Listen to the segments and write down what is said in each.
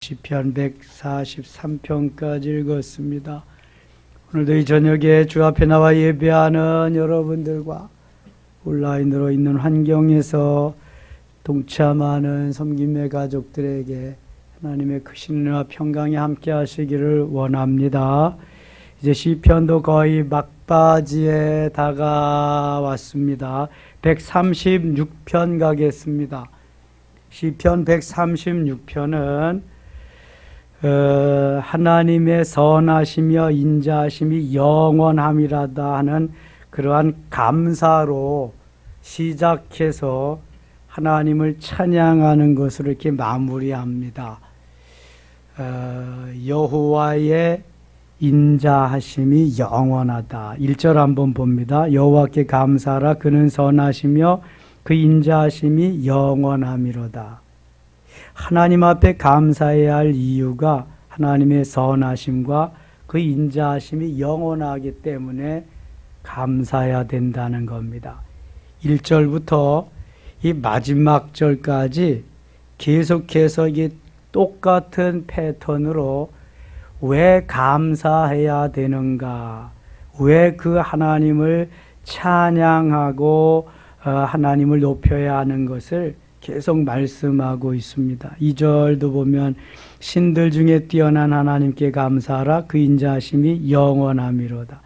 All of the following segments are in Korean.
시편 143편까지 읽었습니다. 오늘도 이 저녁에 주 앞에 나와 예배하는 여러분들과 온라인으로 있는 환경에서 동참하는 섬김의 가족들에게 하나님의 크신 은혜와 평강이 함께 하시기를 원합니다. 이제 시편도 거의 막바지에 다가왔습니다. 136편 가겠습니다. 시편 136편은 하나님의 선하시며 인자하심이 영원함이라다 하는 그러한 감사로 시작해서 하나님을 찬양하는 것으로 이렇게 마무리합니다. 여호와의 인자하심이 영원하다. 1절 한번 봅니다. 여호와께 감사하라. 그는 선하시며 그 인자하심이 영원함이로다. 하나님 앞에 감사해야 할 이유가 하나님의 선하심과 그 인자하심이 영원하기 때문에 감사해야 된다는 겁니다. 1절부터 이 마지막 절까지 계속해서 이 똑같은 패턴으로 왜 감사해야 되는가, 왜 그 하나님을 찬양하고 하나님을 높여야 하는 것을 계속 말씀하고 있습니다. 2절도 보면 신들 중에 뛰어난 하나님께 감사하라. 그 인자하심이 영원함이로다.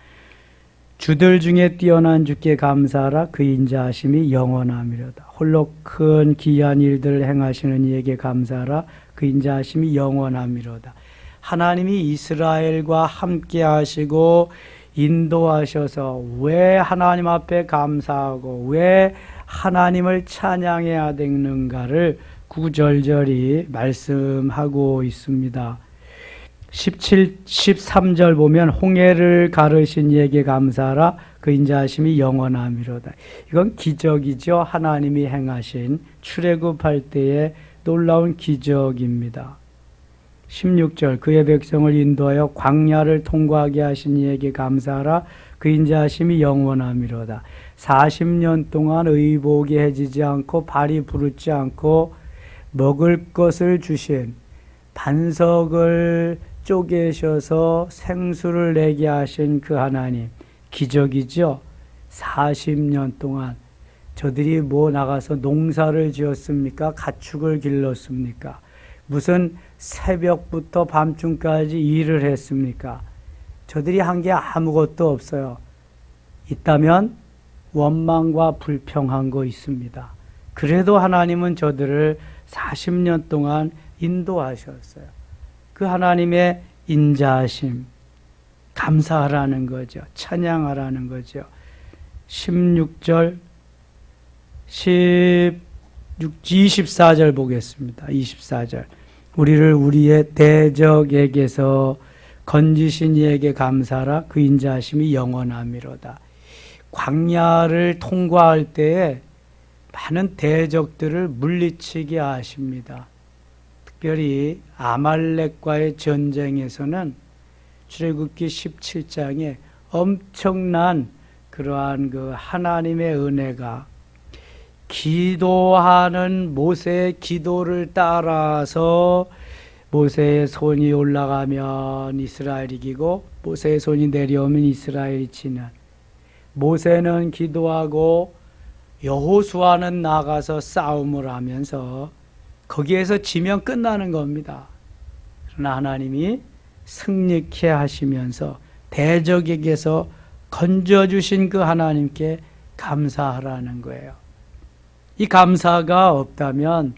주들 중에 뛰어난 주께 감사하라. 그 인자하심이 영원함이로다. 홀로 큰 기이한 일들을 행하시는 이에게 감사하라. 그 인자하심이 영원함이로다. 하나님이 이스라엘과 함께 하시고 인도하셔서 왜 하나님 앞에 감사하고 왜 하나님을 찬양해야 되는가를 구절절히 말씀하고 있습니다. 13절 보면 홍해를 가르신 이에게 감사하라. 그 인자하심이 영원함이로다. 이건 기적이죠. 하나님이 행하신 출애굽할 때의 놀라운 기적입니다. 16절 그의 백성을 인도하여 광야를 통과하게 하신 이에게 감사하라. 그 인자하심이 영원함이로다. 40년 동안 의복이 해지지 않고 발이 부르지 않고 먹을 것을 주신, 반석을 쪼개셔서 생수를 내게 하신 그 하나님, 기적이죠. 40년 동안 저들이 나가서 농사를 지었습니까? 가축을 길렀습니까? 무슨 새벽부터 밤중까지 일을 했습니까? 저들이 한 게 아무것도 없어요. 있다면 원망과 불평한 거 있습니다. 그래도 하나님은 저들을 40년 동안 인도하셨어요. 그 하나님의 인자하심, 감사하라는 거죠. 찬양하라는 거죠. 16절, 24절 보겠습니다. 24절. 우리를 우리의 대적에게서 건지신 이에게 감사하라. 그 인자하심이 영원함이로다. 광야를 통과할 때에 많은 대적들을 물리치게 하십니다. 특별히 아말렉과의 전쟁에서는 출애굽기 17장에 엄청난 그러한 그 하나님의 은혜가 기도하는 모세의 기도를 따라서 모세의 손이 올라가면 이스라엘이 이기고 모세의 손이 내려오면 이스라엘이 지는, 모세는 기도하고 여호수아는 나가서 싸움을 하면서 거기에서 지면 끝나는 겁니다. 그러나 하나님이 승리케 하시면서 대적에게서 건져주신 그 하나님께 감사하라는 거예요. 이 감사가 없다면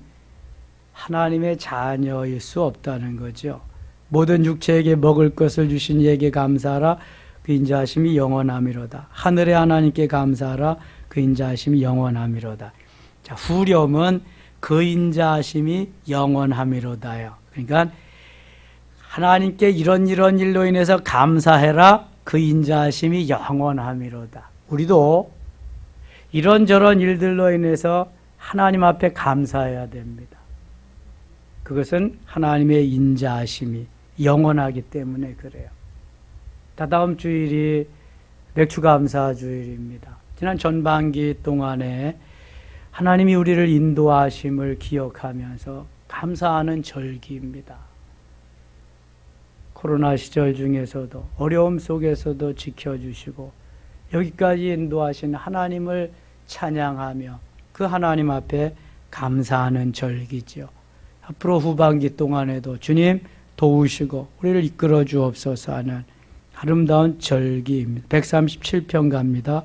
하나님의 자녀일 수 없다는 거죠. 모든 육체에게 먹을 것을 주신 이에게 감사하라. 그 인자하심이 영원함이로다. 하늘의 하나님께 감사하라. 그 인자하심이 영원함이로다. 자, 후렴은 그 인자하심이 영원함이로다요. 그러니까 하나님께 이런 일로 인해서 감사해라. 그 인자하심이 영원함이로다. 우리도 이런저런 일들로 인해서 하나님 앞에 감사해야 됩니다. 그것은 하나님의 인자하심이 영원하기 때문에 그래요. 다다음 주일이 맥주감사 주일입니다. 지난 전반기 동안에 하나님이 우리를 인도하심을 기억하면서 감사하는 절기입니다. 코로나 시절 중에서도 어려움 속에서도 지켜주시고 여기까지 인도하신 하나님을 찬양하며 그 하나님 앞에 감사하는 절기지요. 앞으로 후반기 동안에도 주님 도우시고 우리를 이끌어 주옵소서 하는 아름다운 절기입니다. 137편 갑니다.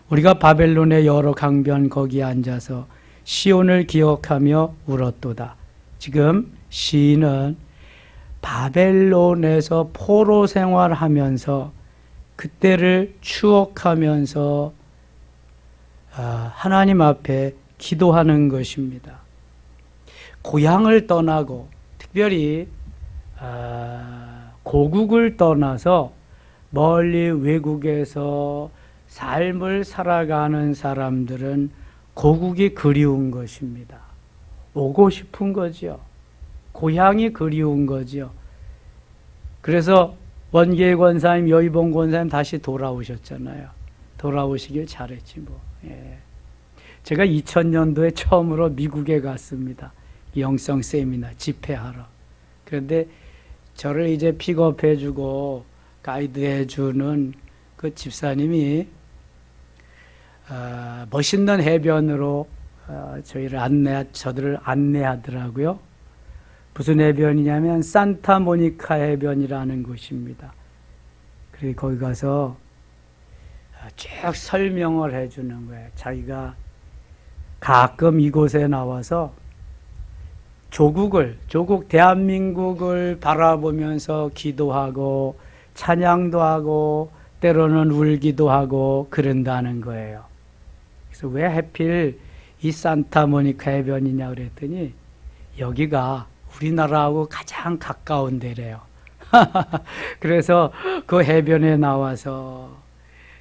우리가 바벨론의 여러 강변 거기에 앉아서 시온을 기억하며 울었도다. 지금 시인은 바벨론에서 포로 생활하면서 그때를 추억하면서 하나님 앞에 기도하는 것입니다. 고향을 떠나고 특별히 고국을 떠나서 멀리 외국에서 삶을 살아가는 사람들은 고국이 그리운 것입니다. 오고 싶은 거죠. 고향이 그리운 거죠. 그래서 원계의 권사님, 여의봉 권사님 다시 돌아오셨잖아요. 돌아오시길 잘했지 뭐. 예. 제가 2000년도에 처음으로 미국에 갔습니다. 영성 세미나 집회하러. 그런데 저를 이제 픽업해주고 가이드해주는 그 집사님이 멋있는 해변으로 저들을 안내하더라고요. 무슨 해변이냐면 산타모니카 해변이라는 곳입니다. 그리고 거기 가서 쭉 설명을 해주는 거예요. 자기가 가끔 이곳에 나와서 조국 대한민국을 바라보면서 기도하고 찬양도 하고 때로는 울기도 하고 그런다는 거예요. 그래서 왜 하필 이 산타모니카 해변이냐 그랬더니 여기가 우리나라하고 가장 가까운 데래요. 그래서 그 해변에 나와서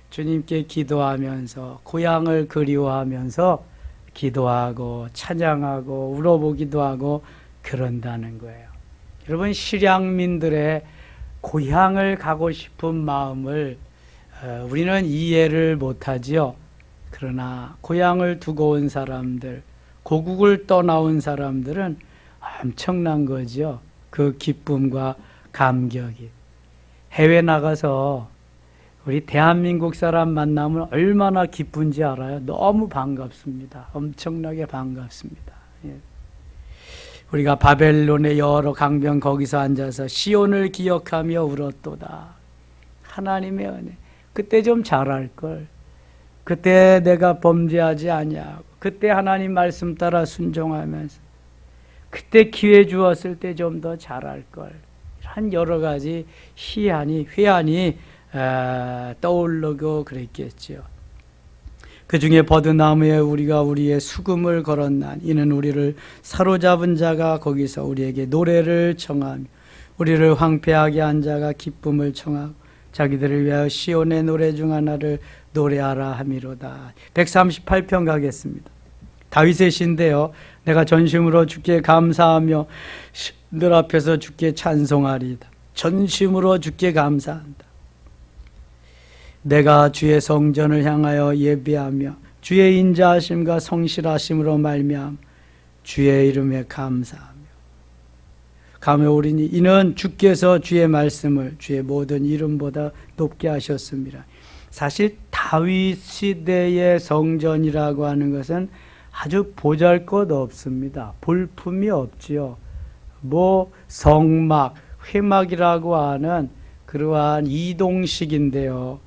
주님께 기도하면서 고향을 그리워하면서 기도하고 찬양하고 울어보기도 하고 그런다는 거예요. 여러분, 실향민들의 고향을 가고 싶은 마음을 우리는 이해를 못하지요. 그러나 고향을 두고 온 사람들, 고국을 떠나온 사람들은 엄청난 거죠. 그 기쁨과 감격이. 해외 나가서 우리 대한민국 사람 만나면 얼마나 기쁜지 알아요? 너무 반갑습니다. 엄청나게 반갑습니다. 예. 우리가 바벨론의 여러 강변 거기서 앉아서 시온을 기억하며 울었도다. 하나님의 은혜. 그때 좀 잘할걸. 그때 내가 범죄하지 아니하고 그때 하나님 말씀 따라 순종하면서 그때 기회 주었을 때 좀 더 잘할걸. 이런 여러 가지 회한이 떠오르고 그랬겠죠. 그 중에 버드나무에 우리가 우리의 수금을 걸었나니 이는 우리를 사로잡은 자가 거기서 우리에게 노래를 청하며 우리를 황폐하게 한 자가 기쁨을 청하고 자기들을 위하여 시온의 노래 중 하나를 노래하라 함이로다. 138편 가겠습니다. 다윗의 시인데요. 내가 전심으로 주께 감사하며 늘 앞에서 주께 찬송하리이다. 전심으로 주께 감사한다. 내가 주의 성전을 향하여 예배하며 주의 인자하심과 성실하심으로 말미암아 주의 이름에 감사하며 감회오리니 이는 주께서 주의 말씀을 주의 모든 이름보다 높게 하셨습니다. 사실 다윗 시대의 성전이라고 하는 것은 아주 보잘것없습니다. 볼품이 없지요. 성막, 회막이라고 하는 그러한 이동식인데요.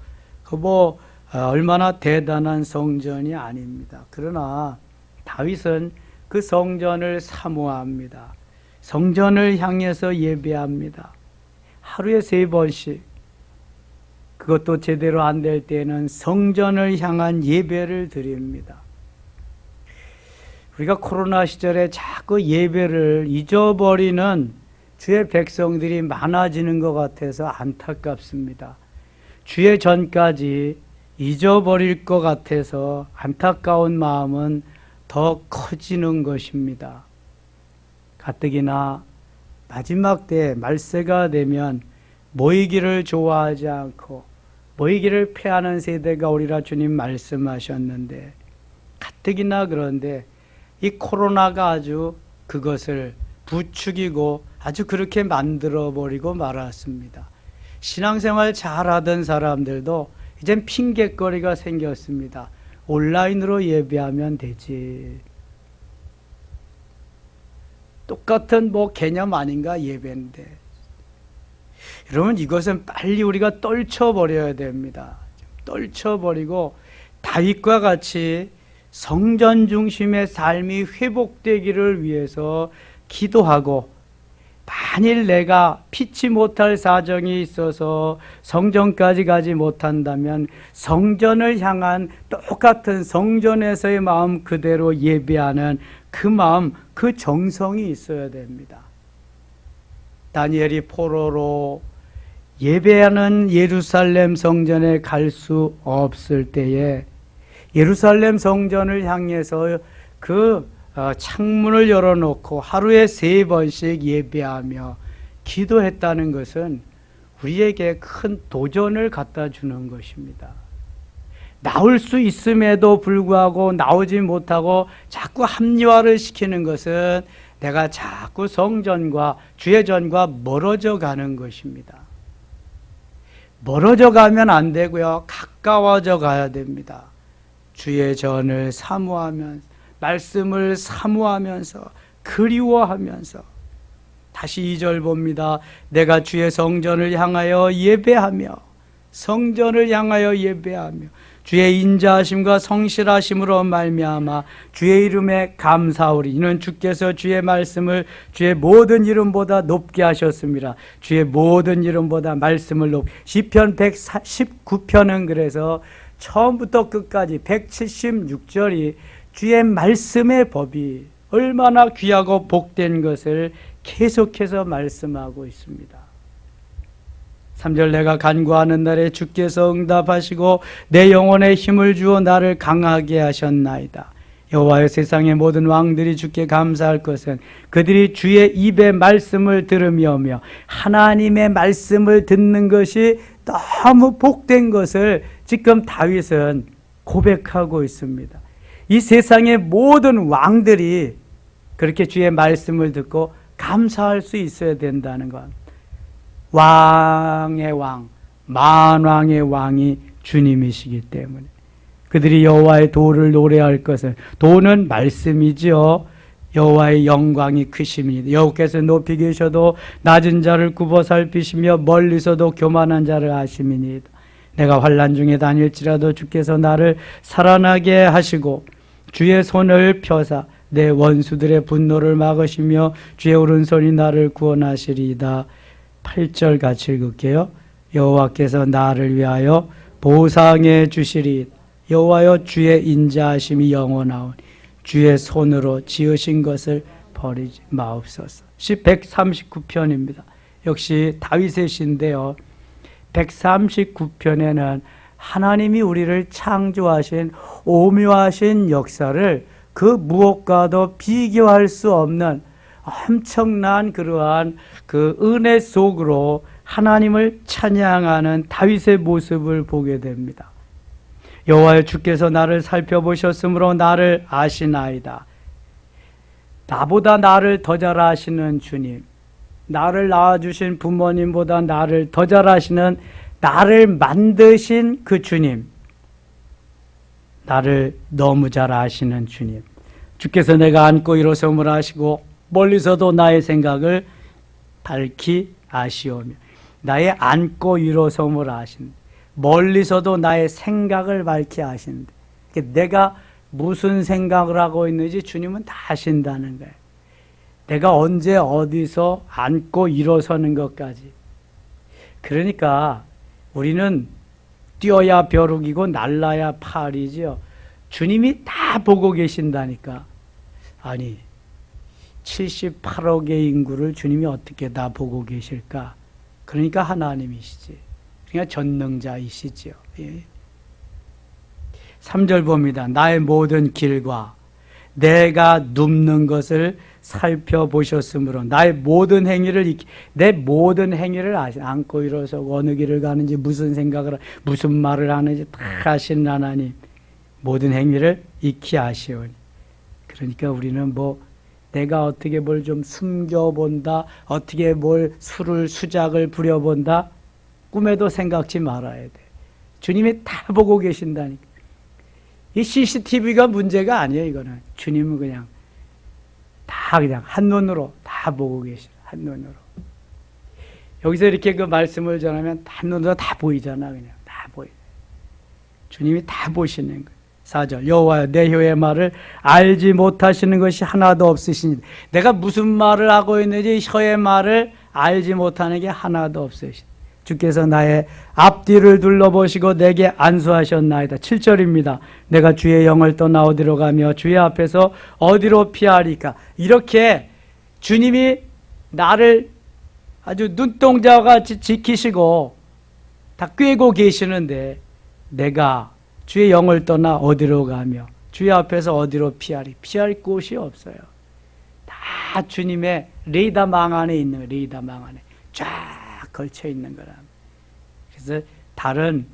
얼마나 대단한 성전이 아닙니다. 그러나 다윗은 그 성전을 사모합니다. 성전을 향해서 예배합니다. 하루에 3번씩. 그것도 제대로 안 될 때는 성전을 향한 예배를 드립니다. 우리가 코로나 시절에 자꾸 예배를 잊어버리는 주의 백성들이 많아지는 것 같아서 안타깝습니다. 주의 전까지 잊어버릴 것 같아서 안타까운 마음은 더 커지는 것입니다. 가뜩이나 마지막 때 말세가 되면 모이기를 좋아하지 않고 모이기를 패하는 세대가 오리라 주님 말씀하셨는데 가뜩이나 그런데 이 코로나가 아주 그것을 부추기고 아주 그렇게 만들어버리고 말았습니다. 신앙생활 잘하던 사람들도 이젠 핑계거리가 생겼습니다. 온라인으로 예배하면 되지. 똑같은 개념 아닌가 예배인데. 여러분, 이것은 빨리 우리가 떨쳐버려야 됩니다. 떨쳐버리고 다윗과 같이 성전 중심의 삶이 회복되기를 위해서 기도하고, 만일 내가 피치 못할 사정이 있어서 성전까지 가지 못한다면 성전을 향한 똑같은 성전에서의 마음 그대로 예배하는 그 마음, 그 정성이 있어야 됩니다. 다니엘이 포로로 예배하는 예루살렘 성전에 갈 수 없을 때에 예루살렘 성전을 향해서 그 창문을 열어놓고 하루에 3번씩 예배하며 기도했다는 것은 우리에게 큰 도전을 갖다 주는 것입니다. 나올 수 있음에도 불구하고 나오지 못하고 자꾸 합리화를 시키는 것은 내가 자꾸 성전과 주의 전과 멀어져 가는 것입니다. 멀어져 가면 안 되고요, 가까워져 가야 됩니다. 주의 전을 사모하면서, 말씀을 사모하면서, 그리워하면서. 다시 2절 봅니다. 내가 주의 성전을 향하여 예배하며, 성전을 향하여 예배하며 주의 인자하심과 성실하심으로 말미암아 주의 이름에 감사하오리. 이는 주께서 주의 말씀을 주의 모든 이름보다 높게 하셨습니다. 주의 모든 이름보다 말씀을 높게. 시편 119편은 그래서 처음부터 끝까지 176절이 주의 말씀의 법이 얼마나 귀하고 복된 것을 계속해서 말씀하고 있습니다. 3절 내가 간구하는 날에 주께서 응답하시고 내 영혼에 힘을 주어 나를 강하게 하셨나이다. 여호와여, 세상의 모든 왕들이 주께 감사할 것은 그들이 주의 입의 말씀을 들으며며 하나님의 말씀을 듣는 것이 너무 복된 것을 지금 다윗은 고백하고 있습니다. 이 세상의 모든 왕들이 그렇게 주의 말씀을 듣고 감사할 수 있어야 된다는 것. 왕의 왕, 만왕의 왕이 주님이시기 때문에 그들이 여호와의 도를 노래할 것은, 도는 말씀이지요. 여호와의 영광이 크심이니이다. 여호께서 높이 계셔도 낮은 자를 굽어 살피시며 멀리서도 교만한 자를 아심이니이다. 내가 환난 중에 다닐지라도 주께서 나를 살아나게 하시고 주의 손을 펴사 내 원수들의 분노를 막으시며 주의 오른손이 나를 구원하시리이다. 8절 같이 읽을게요. 여호와께서 나를 위하여 보상해 주시리. 여호와여, 주의 인자하심이 영원하오니 주의 손으로 지으신 것을 버리지 마옵소서. 시 139편입니다. 역시 다윗의 시인데요, 139편에는 하나님이 우리를 창조하신 오묘하신 역사를 그 무엇과도 비교할 수 없는 엄청난 그러한 그 은혜 속으로 하나님을 찬양하는 다윗의 모습을 보게 됩니다. 여호와여, 주께서 나를 살펴보셨으므로 나를 아시나이다. 나보다 나를 더 잘 아시는 주님, 나를 낳아주신 부모님보다 나를 더 잘 아시는, 나를 만드신 그 주님, 나를 너무 잘 아시는 주님, 주께서 내가 앉고 일어섬을 아시고 멀리서도 나의 생각을 밝히 아시오며. 나의 앉고 일어섬을 아신다. 멀리서도 나의 생각을 밝히 아신다. 내가 무슨 생각을 하고 있는지 주님은 다 아신다는 거예요. 내가 언제 어디서 앉고 일어서는 것까지. 그러니까 우리는 뛰어야 벼룩이고 날라야 팔이죠. 주님이 다 보고 계신다니까. 아니, 78억의 인구를 주님이 어떻게 다 보고 계실까? 그러니까 하나님이시지. 그러니까 전능자이시죠. 예. 3절 봅니다. 나의 모든 길과 내가 눕는 것을 살펴보셨으므로 나의 모든 행위를, 내 모든 행위를 앉고 일어서 어느 길을 가는지, 무슨 생각을, 무슨 말을 하는지 다 아시는 하나님, 모든 행위를 익히 아시오니. 그러니까 우리는 내가 어떻게 뭘 좀 숨겨본다, 어떻게 뭘 수작을 부려본다, 꿈에도 생각지 말아야 돼. 주님이 다 보고 계신다니까. 이 CCTV가 문제가 아니에요, 이거는. 주님은 그냥 다 그냥 한눈으로 다 보고 계셔. 한눈으로. 여기서 이렇게 그 말씀을 전하면 한눈으로 다 보이잖아, 그냥. 다 보여. 주님이 다 보시는 거예요. 4절. 여호와여, 내 혀의 말을 알지 못하시는 것이 하나도 없으시니. 내가 무슨 말을 하고 있는지 혀의 말을 알지 못하는 게 하나도 없으시니. 주께서 나의 앞뒤를 둘러보시고 내게 안수하셨나이다. 7절입니다. 내가 주의 영을 떠나 어디로 가며 주의 앞에서 어디로 피하리까. 이렇게 주님이 나를 아주 눈동자같이 지키시고 다 꿰고 계시는데 내가 주의 영을 떠나 어디로 가며 주의 앞에서 어디로 피하리. 피할 곳이 없어요. 다 주님의 레이더망 안에 있는 거예요. 레이더망 안에 쫙 걸쳐 있는 거라. 그래서 다른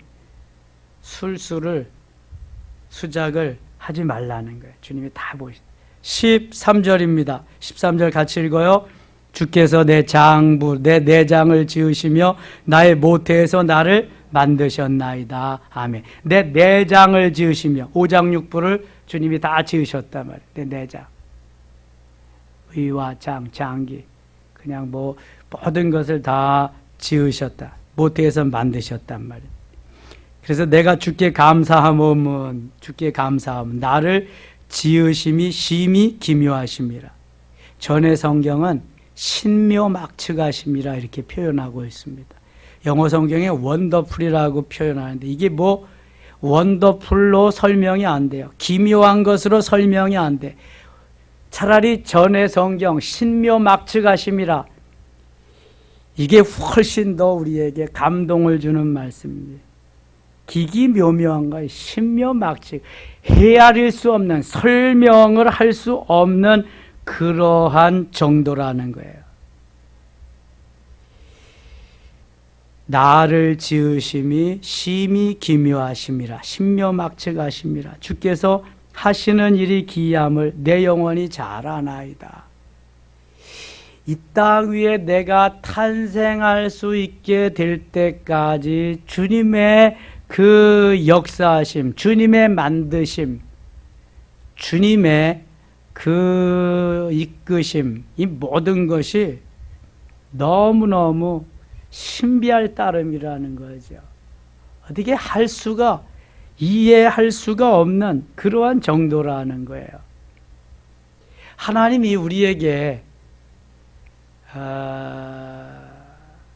수작을 하지 말라는 거예요. 주님이 다 보시죠. 13절입니다. 13절 같이 읽어요. 주께서 내 장부, 내 내장을 지으시며 나의 모태에서 나를 만드셨나이다. 아멘. 내 내장을 지으시며 5장 6부를 주님이 다 지으셨단 말이에요. 내 내장. 의와 장기. 그냥 뭐 모든 것을 다 지으셨다. 모태에서 만드셨단 말이에요. 그래서 내가 주께 감사함은 나를 지으심이 심히 기묘하심이라. 전의 성경은 신묘막측하심이라 이렇게 표현하고 있습니다. 영어 성경에 원더풀이라고 표현하는데 이게 뭐 원더풀로 설명이 안 돼요. 기묘한 것으로 설명이 안 돼. 차라리 전의 성경 신묘막측하심이라 이게 훨씬 더 우리에게 감동을 주는 말씀입니다. 기기묘묘한 거예요. 신묘막측. 헤아릴 수 없는, 설명을 할 수 없는 그러한 정도라는 거예요. 나를 지으심이 심히 기묘하심이라. 신묘막측하심이라. 주께서 하시는 일이 기이함을 내 영혼이 잘 아나이다. 이 땅 위에 내가 탄생할 수 있게 될 때까지 주님의 그 역사하심, 주님의 만드심, 주님의 그 이끄심, 이 모든 것이 너무너무 신비할 따름이라는 거죠. 어떻게 이해할 수가 없는 그러한 정도라는 거예요. 하나님이 우리에게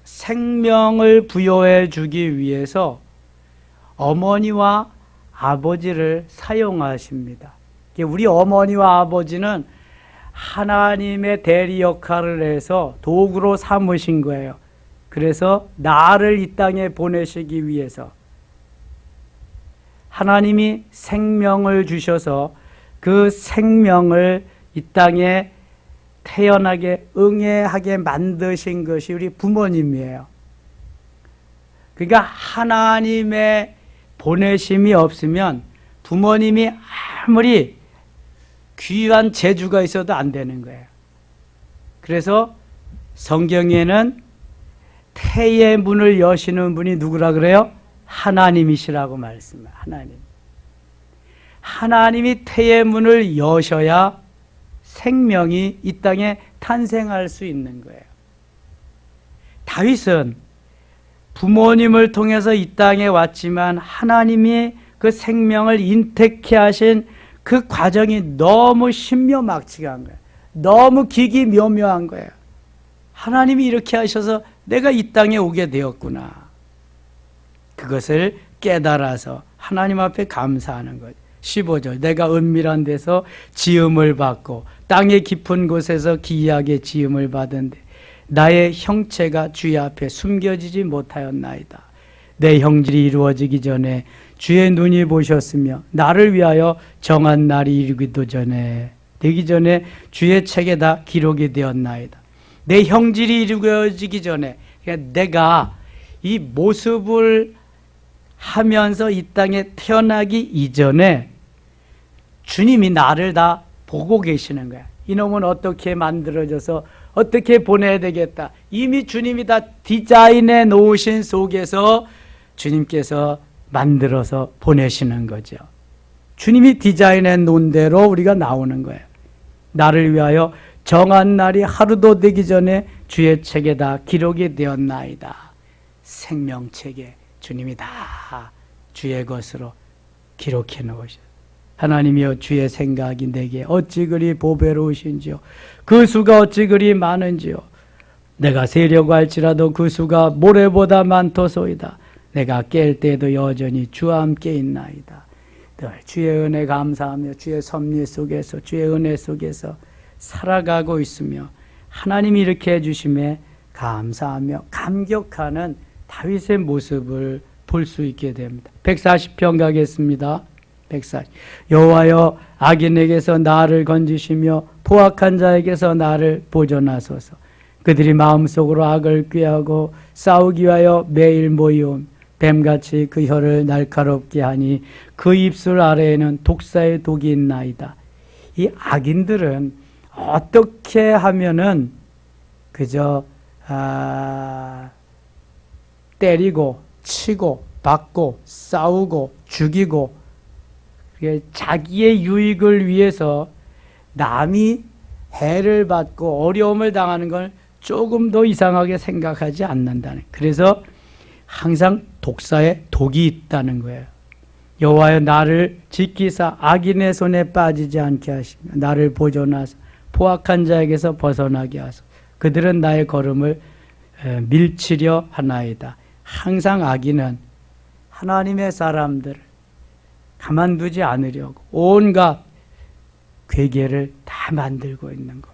생명을 부여해 주기 위해서 어머니와 아버지를 사용하십니다. 우리 어머니와 아버지는 하나님의 대리 역할을 해서 도구로 삼으신 거예요. 그래서 나를 이 땅에 보내시기 위해서 하나님이 생명을 주셔서 그 생명을 이 땅에 태어나게 응애하게 만드신 것이 우리 부모님이에요. 그러니까 하나님의 보내심이 없으면 부모님이 아무리 귀한 재주가 있어도 안 되는 거예요. 그래서 성경에는 태의 문을 여시는 분이 누구라 그래요? 하나님이시라고 말씀해요. 하나님이 태의 문을 여셔야 생명이 이 땅에 탄생할 수 있는 거예요. 다윗은 부모님을 통해서 이 땅에 왔지만 하나님이 그 생명을 인택해 하신 그 과정이 너무 신묘막측한 거예요. 너무 기기묘묘한 거예요. 하나님이 이렇게 하셔서 내가 이 땅에 오게 되었구나. 그것을 깨달아서 하나님 앞에 감사하는 거죠. 15절. 내가 은밀한 데서 지음을 받고 땅의 깊은 곳에서 기이하게 지음을 받은데 나의 형체가 주의 앞에 숨겨지지 못하였나이다. 내 형질이 이루어지기 전에 주의 눈이 보셨으며 나를 위하여 정한 날이 이르기도 전에 되기 전에 주의 책에 다 기록이 되었나이다. 내 형질이 이루어지기 전에 내가 이 모습을 하면서 이 땅에 태어나기 이전에 주님이 나를 다 보고 계시는 거야. 이놈은 어떻게 만들어져서 어떻게 보내야 되겠다. 이미 주님이 다 디자인해 놓으신 속에서 주님께서 만들어서 보내시는 거죠. 주님이 디자인해 놓은 대로 우리가 나오는 거예요. 나를 위하여 정한 날이 하루도 되기 전에 주의 책에다 기록이 되었나이다. 생명책에 주님이 다 주의 것으로 기록해 놓으셨어요. 하나님이여 주의 생각이 내게 어찌 그리 보배로우신지요. 그 수가 어찌 그리 많은지요. 내가 세려고 할지라도 그 수가 모래보다 많도소이다. 내가 깰 때에도 여전히 주와 함께 있나이다. 늘 주의 은혜 감사하며 주의 섭리 속에서 주의 은혜 속에서 살아가고 있으며 하나님이 이렇게 해주심에 감사하며 감격하는 다윗의 모습을 볼 수 있게 됩니다. 140편 가겠습니다. 140. 여호와여 악인에게서 나를 건지시며 포악한 자에게서 나를 보존하소서. 그들이 마음속으로 악을 꾀하고 싸우기 위하여 매일 모이옴. 뱀같이 그 혀를 날카롭게 하니 그 입술 아래에는 독사의 독이 있나이다. 이 악인들은 어떻게 하면은 그저 때리고 치고 받고 싸우고 죽이고 자기의 유익을 위해서 남이 해를 받고 어려움을 당하는 걸 조금 더 이상하게 생각하지 않는다는. 그래서 항상 독사에 독이 있다는 거예요. 여호와여 나를 지키사 악인의 손에 빠지지 않게 하시며 나를 보존하사 포악한 자에게서 벗어나게 하소서. 그들은 나의 걸음을 밀치려 하나이다. 항상 악인은 하나님의 사람들을 가만두지 않으려고 온갖 괴계를 다 만들고 있는 겁니다.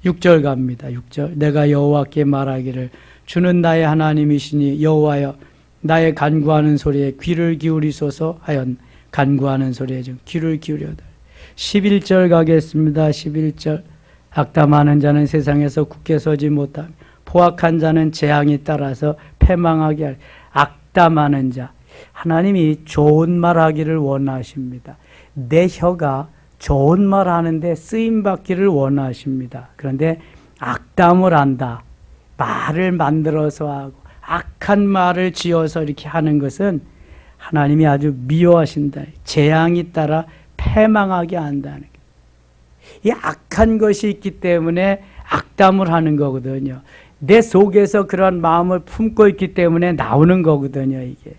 6절 갑니다. 6절. 내가 여호와께 말하기를 주는 나의 하나님이시니 여호와여 나의 간구하는 소리에 귀를 기울이소서 하여 간구하는 소리에 좀 귀를 기울여달라. 11절 가겠습니다. 11절. 악담하는 자는 세상에서 굳게 서지 못하며 포악한 자는 재앙이 따라서 패망하게 할. 악담하는 자. 하나님이 좋은 말 하기를 원하십니다. 내 혀가 좋은 말 하는데 쓰임받기를 원하십니다. 그런데 악담을 한다. 말을 만들어서 하고 악한 말을 지어서 이렇게 하는 것은 하나님이 아주 미워하신다. 재앙이 따라 패망하게 한다는 거예요. 이 악한 것이 있기 때문에 악담을 하는 거거든요. 내 속에서 그런 마음을 품고 있기 때문에 나오는 거거든요. 이게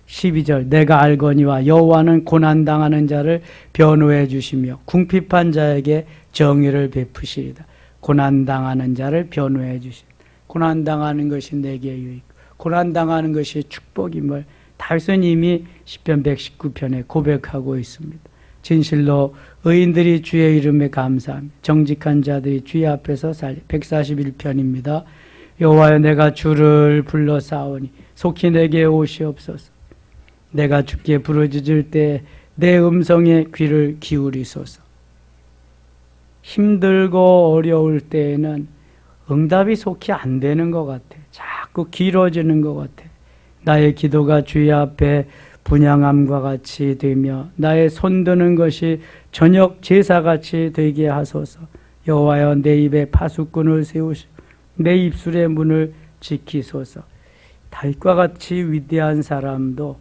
12절. 내가 알거니와 여호와는 고난당하는 자를 변호해 주시며 궁핍한 자에게 정의를 베푸시리다. 고난당하는 자를 변호해 주신다. 고난당하는 것이 내게 유익, 고난당하는 것이 축복임을 다윗은 이미 시편 119편에 고백하고 있습니다. 진실로 의인들이 주의 이름에 감사하며 정직한 자들이 주의 앞에서 살리. 141편입니다. 여호와여 내가 주를 불러 싸우니 속히 내게 오시옵소서. 내가 주께 부르짖을 때 내 음성에 귀를 기울이소서. 힘들고 어려울 때에는 응답이 속히 안 되는 것 같아. 자꾸 길어지는 것 같아. 나의 기도가 주의 앞에 분향함과 같이 되며 나의 손드는 것이 저녁 제사같이 되게 하소서. 여호와여 내 입에 파수꾼을 세우시고 내 입술의 문을 지키소서. 다윗과 같이 위대한 사람도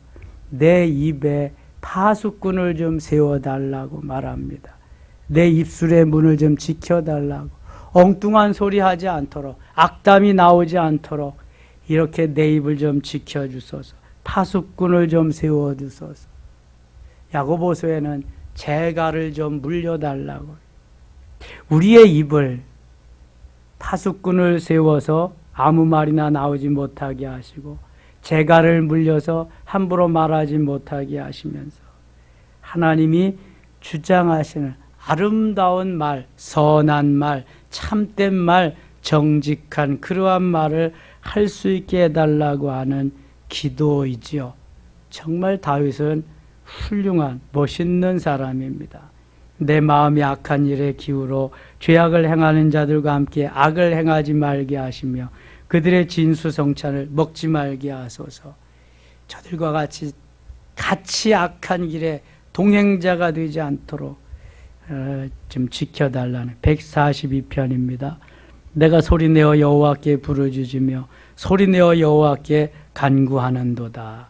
내 입에 파수꾼을 좀 세워달라고 말합니다. 내 입술의 문을 좀 지켜달라고. 엉뚱한 소리 하지 않도록, 악담이 나오지 않도록 이렇게 내 입을 좀 지켜주소서. 파수꾼을 좀 세워주소서. 야고보서에는 재갈을 좀 물려달라고. 우리의 입을 파수꾼을 세워서 아무 말이나 나오지 못하게 하시고 재갈을 물려서 함부로 말하지 못하게 하시면서 하나님이 주장하시는 아름다운 말, 선한 말, 참된 말, 정직한 그러한 말을 할 수 있게 해달라고 하는 기도이지요. 정말 다윗은 훌륭한 멋있는 사람입니다. 내 마음이 악한 일에 기울어 죄악을 행하는 자들과 함께 악을 행하지 말게 하시며 그들의 진수성찬을 먹지 말게 하소서. 저들과 같이 악한 길에 동행자가 되지 않도록 좀 지켜달라는 142편입니다. 내가 소리내어 여호와께 부르짖으며 소리내어 여호와께 간구하는도다.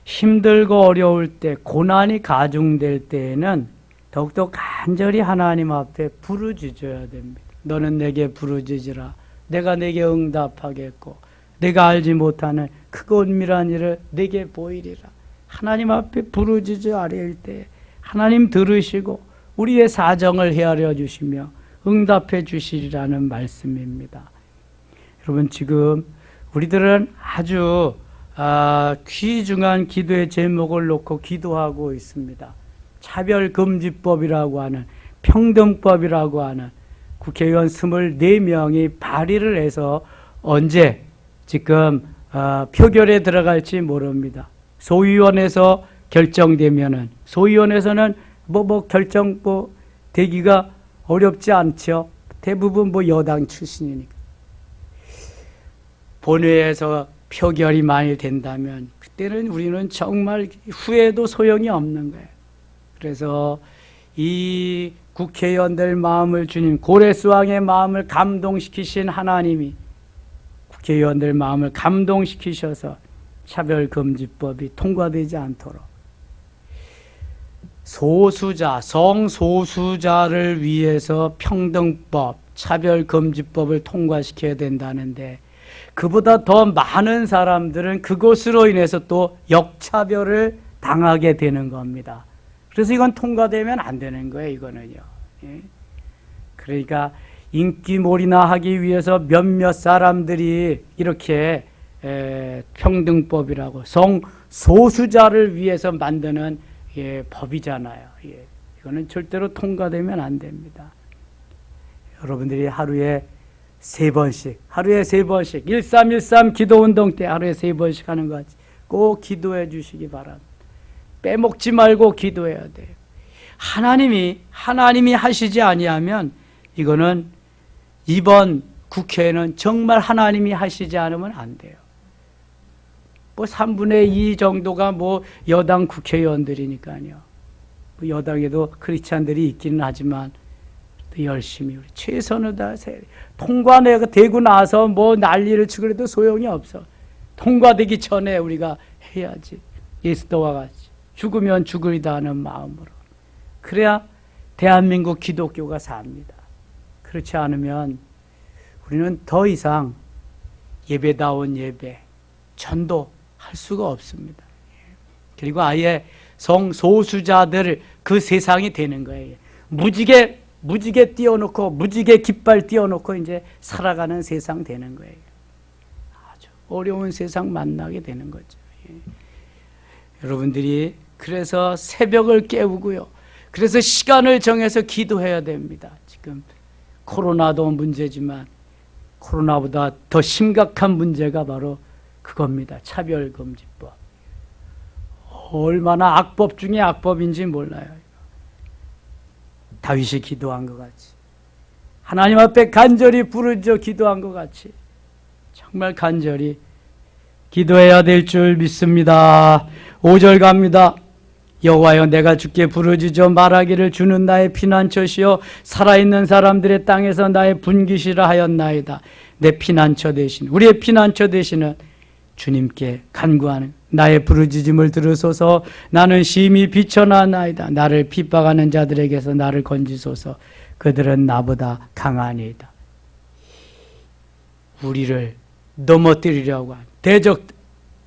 힘들고 어려울 때, 고난이 가중될 때에는 더욱더 간절히 하나님 앞에 부르짖어야 됩니다. 너는 내게 부르짖으라. 내가 내게 응답하겠고 내가 알지 못하는 크고 은밀한 일을 내게 보이리라. 하나님 앞에 부르짖어 아뢰일 때 하나님 들으시고 우리의 사정을 헤아려 주시며 응답해 주시리라는 말씀입니다. 여러분, 지금 우리들은 아주 귀중한 기도의 제목을 놓고 기도하고 있습니다. 차별금지법이라고 하는, 평등법이라고 하는 국회의원 24명이 발의를 해서 언제 지금 표결에 들어갈지 모릅니다. 소위원회에서 결정되면은, 소위원회에서는 결정 되기가 어렵지 않죠. 대부분 여당 출신이니까. 본회에서 표결이 많이 된다면 그때는 우리는 정말 후회도 소용이 없는 거예요. 그래서 이 국회의원들 마음을 주님, 고레스왕의 마음을 감동시키신 하나님이 국회의원들 마음을 감동시키셔서 차별금지법이 통과되지 않도록 성소수자를 위해서 평등법, 차별금지법을 통과시켜야 된다는데 그보다 더 많은 사람들은 그것으로 인해서 또 역차별을 당하게 되는 겁니다. 그래서 이건 통과되면 안 되는 거예요, 이거는요. 그러니까 인기몰이나 하기 위해서 몇몇 사람들이 이렇게 평등법이라고 성소수자를 위해서 만드는 법이잖아요. 이거는 절대로 통과되면 안 됩니다. 여러분들이 하루에 3번씩 1313 기도운동 때 하루에 3번씩 하는 것 같이 꼭 기도해 주시기 바랍니다. 빼먹지 말고 기도해야 돼요. 하나님이 하시지 아니하면 이거는 이번 국회에는 정말 하나님이 하시지 않으면 안 돼요. 3분의 2 정도가 여당 국회의원들이니까요. 여당에도 크리스찬들이 있기는 하지만 또 열심히 우리 최선을 다해서 통과가 되고 나서 난리를 치고 그래도 소용이 없어. 통과되기 전에 우리가 해야지. 예수도와 같이 죽으면 죽으리다 하는 마음으로. 그래야 대한민국 기독교가 삽니다. 그렇지 않으면 우리는 더 이상 예배다운 예배, 전도할 수가 없습니다. 그리고 아예 성소수자들 그 세상이 되는 거예요. 무지개 띄워놓고, 무지개 깃발 띄워놓고 이제 살아가는 세상 되는 거예요. 아주 어려운 세상 만나게 되는 거죠. 여러분들이 그래서 새벽을 깨우고요. 그래서 시간을 정해서 기도해야 됩니다. 지금 코로나도 문제지만 코로나보다 더 심각한 문제가 바로 그겁니다. 차별금지법. 얼마나 악법 중에 악법인지 몰라요. 다윗이 기도한 것 같이, 하나님 앞에 간절히 부르짖어 기도한 것 같이 정말 간절히 기도해야 될 줄 믿습니다. 5절 갑니다. 여호와여, 내가 주께 부르짖어 말하기를 주는 나의 피난처시여 살아있는 사람들의 땅에서 나의 분기시라 하였나이다. 내 피난처 되신, 우리의 피난처 되시는 주님께 간구하는 나의 부르짖음을 들으소서. 나는 심히 비천하나이다. 나를 핍박하는 자들에게서 나를 건지소서. 그들은 나보다 강하니이다. 우리를 넘어뜨리려고 한 대적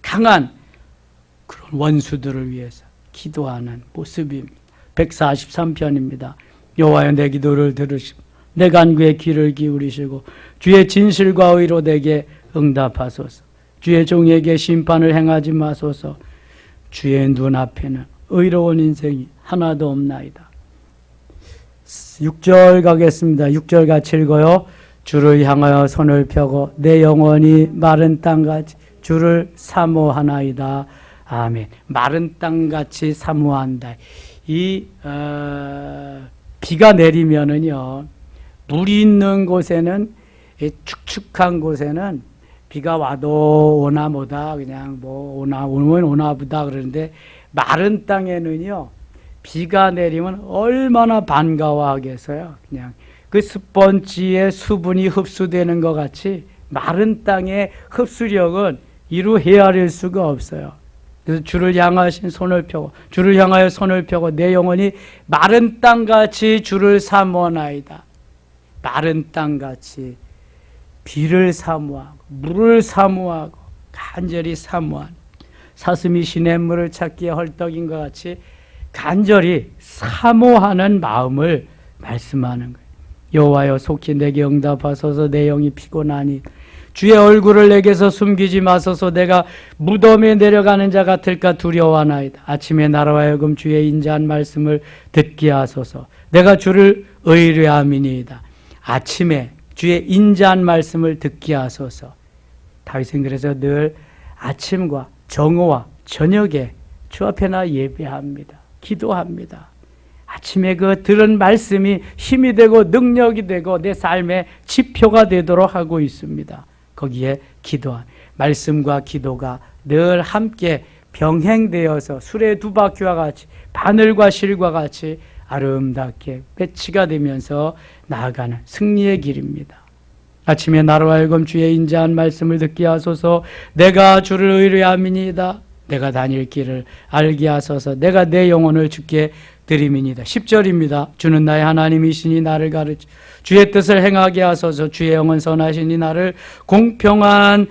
강한 그런 원수들을 위해서 기도하는 모습입니다. 143편입니다. 여호와여, 내 기도를 들으시고 내 간구에 귀를 기울이시고 주의 진실과 의로 내게 응답하소서. 주의 종에게 심판을 행하지 마소서. 주의 눈앞에는 의로운 인생이 하나도 없나이다. 6절 가겠습니다. 6절 같이 읽어요. 주를 향하여 손을 펴고 내 영혼이 마른 땅같이 주를 사모하나이다. 아멘. 마른 땅같이 사모한다. 비가 내리면은요, 물이 있는 곳에는, 축축한 곳에는 비가 와도 오나 뭐다, 그냥 오면 오나 보다 그러는데, 마른 땅에는요, 비가 내리면 얼마나 반가워하겠어요. 그냥 그 스펀지의 수분이 흡수되는 것 같이 마른 땅의 흡수력은 이루 헤아릴 수가 없어요. 그래서 주를 향하신 손을 펴고 주를 향하여 손을 펴고 내 영혼이 마른 땅같이 주를 사모하나이다. 마른 땅같이 비를 사모하고 물을 사모하고 간절히 사모한 사슴이 시냇물을 찾기에 헐떡인 것 같이 간절히 사모하는 마음을 말씀하는 거예요. 여호와여 속히 내게 응답하소서. 내 영이 피곤하니 주의 얼굴을 내게서 숨기지 마소서. 내가 무덤에 내려가는 자 같을까 두려워하나이다. 아침에 나로 하여금 주의 인자한 말씀을 듣게 하소서. 내가 주를 의뢰함이니이다. 아침에 주의 인자한 말씀을 듣게 하소서. 다윗은 그래서 늘 아침과 정오와 저녁에 주 앞에 나 예배합니다. 기도합니다. 아침에 그 들은 말씀이 힘이 되고 능력이 되고 내 삶의 지표가 되도록 하고 있습니다. 거기에 기도한 말씀과 기도가 늘 함께 병행되어서 수레 두 바퀴와 같이 바늘과 실과 같이 아름답게 배치가 되면서 나아가는 승리의 길입니다. 아침에 나로 하여금 주의 인자한 말씀을 듣게 하소서. 내가 주를 의뢰함이니이다. 내가 다닐 길을 알게 하소서. 내가 내 영혼을 주께 드림이니이다. 10절입니다. 주는 나의 하나님이시니 나를 가르쳐 주의 뜻을 행하게 하소서. 주의 영은 선하시니 나를 공평한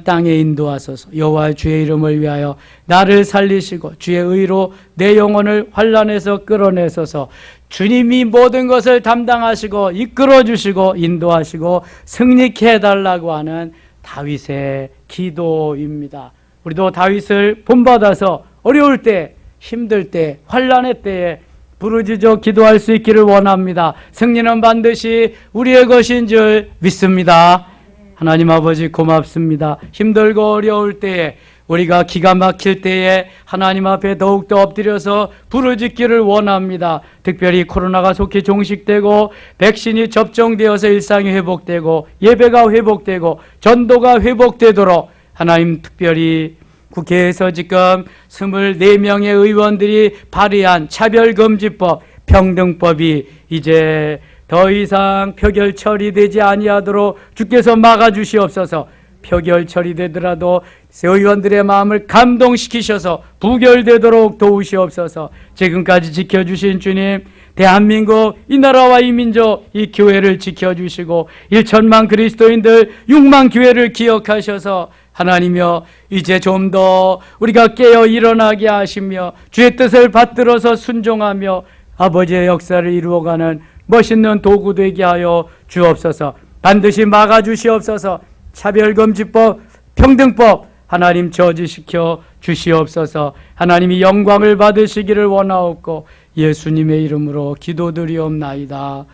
땅에 인도하소서. 여호와 주의 이름을 위하여 나를 살리시고 주의 의로 내 영혼을 환난에서 끌어내소서. 주님이 모든 것을 담당하시고 이끌어 주시고 인도하시고 승리케 해달라고 하는 다윗의 기도입니다. 우리도 다윗을 본받아서 어려울 때, 힘들 때, 환난의 때에 부르짖어 기도할 수 있기를 원합니다. 승리는 반드시 우리의 것인 줄 믿습니다. 하나님 아버지 고맙습니다. 힘들고 어려울 때에 우리가 기가 막힐 때에 하나님 앞에 더욱더 엎드려서 부르짖기를 원합니다. 특별히 코로나가 속히 종식되고 백신이 접종되어서 일상이 회복되고 예배가 회복되고 전도가 회복되도록 하나님 특별히 국회에서 지금 24명의 의원들이 발의한 차별금지법, 평등법이 이제 더 이상 표결 처리되지 아니하도록 주께서 막아주시옵소서. 표결 처리되더라도 의원들의 마음을 감동시키셔서 부결되도록 도우시옵소서. 지금까지 지켜주신 주님, 대한민국 이 나라와 이 민족 이 교회를 지켜주시고 1천만 그리스도인들 6만 교회를 기억하셔서 하나님이여 이제 좀 더 우리가 깨어 일어나게 하시며 주의 뜻을 받들어서 순종하며 아버지의 역사를 이루어가는 멋있는 도구 되게 하여 주옵소서. 반드시 막아주시옵소서. 차별금지법, 평등법 하나님 저지시켜 주시옵소서. 하나님이 영광을 받으시기를 원하옵고 예수님의 이름으로 기도드리옵나이다.